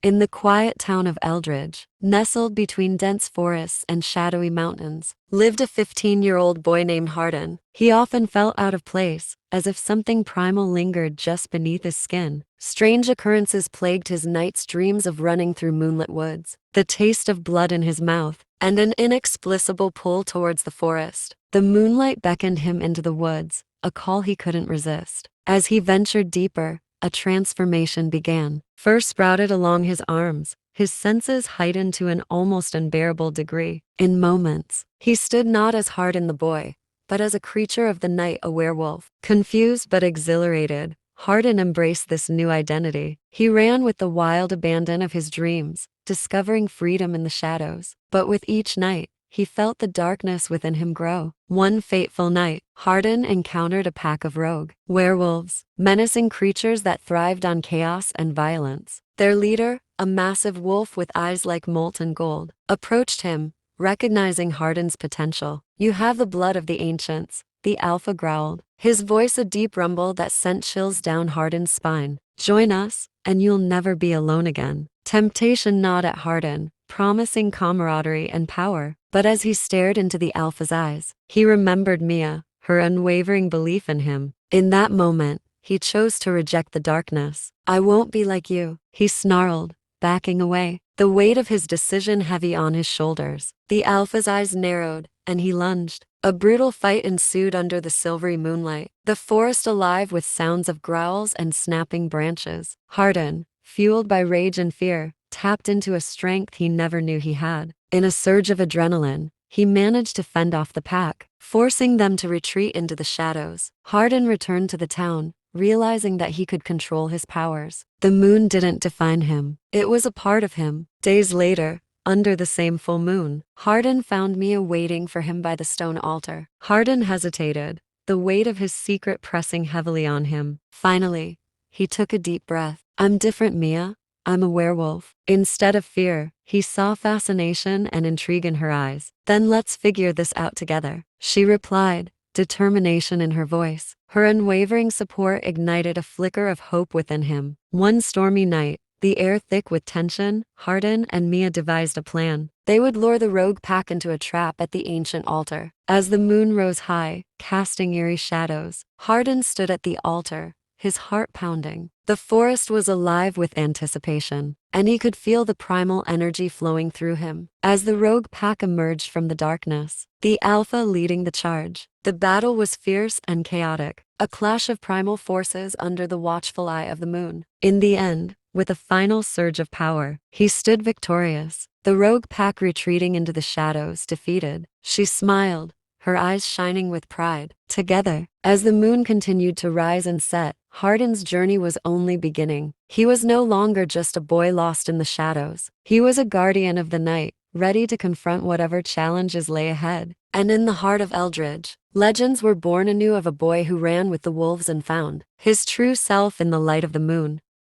In the quiet town of Eldridge, nestled between dense forests and shadowy mountains, lived a 15-year-old boy named Hardin. He often felt out of place, as if something primal lingered just beneath his skin. Strange occurrences plagued his night's dreams of running through moonlit woods, the taste of blood in his mouth, and an inexplicable pull towards the forest. The moonlight beckoned him into the woods, a call he couldn't resist. As he ventured deeper, a transformation began. First sprouted along his arms, his senses heightened to an almost unbearable degree. In moments, he stood not as Hardin the boy, but as a creature of the night, a werewolf. Confused but exhilarated, Hardin embraced this new identity. He ran with the wild abandon of his dreams, discovering freedom in the shadows. But with each night, he felt the darkness within him grow. One fateful night, Hardin encountered a pack of rogue werewolves, menacing creatures that thrived on chaos and violence. Their leader, a massive wolf with eyes like molten gold, approached him, recognizing Hardin's potential. "You have the blood of the ancients," the alpha growled, his voice a deep rumble that sent chills down Hardin's spine. "Join us, and you'll never be alone again." Temptation gnawed at Hardin, promising camaraderie and power. But as he stared into the alpha's eyes, he remembered Mia, her unwavering belief in him. In that moment, he chose to reject the darkness. "I won't be like you," he snarled, backing away, the weight of his decision heavy on his shoulders. The alpha's eyes narrowed, and he lunged. A brutal fight ensued under the silvery moonlight, the forest alive with sounds of growls and snapping branches. Hardin, fueled by rage and fear, tapped into a strength he never knew he had. In a surge of adrenaline, he managed to fend off the pack, forcing them to retreat into the shadows. Hardin returned to the town, realizing that he could control his powers. The moon didn't define him. It was a part of him. Days later, under the same full moon, Hardin found Mia waiting for him by the stone altar. Hardin hesitated, the weight of his secret pressing heavily on him. Finally, he took a deep breath. "I'm different, Mia. I'm a werewolf." Instead of fear, he saw fascination and intrigue in her eyes. "Then let's figure this out together," she replied, determination in her voice. Her unwavering support ignited a flicker of hope within him. One stormy night, the air thick with tension, Hardin and Mia devised a plan. They would lure the rogue pack into a trap at the ancient altar. As the moon rose high, casting eerie shadows, Hardin stood at the altar, his heart pounding. The forest was alive with anticipation, and he could feel the primal energy flowing through him. As the rogue pack emerged from the darkness, the alpha leading the charge, the battle was fierce and chaotic, a clash of primal forces under the watchful eye of the moon. In the end, with a final surge of power, he stood victorious, the rogue pack retreating into the shadows, defeated. She smiled, her eyes shining with pride. Together, as the moon continued to rise and set, Hardin's journey was only beginning. He was no longer just a boy lost in the shadows. He was a guardian of the night, ready to confront whatever challenges lay ahead. And in the heart of Eldridge, legends were born anew of a boy who ran with the wolves and found his true self in the light of the moon.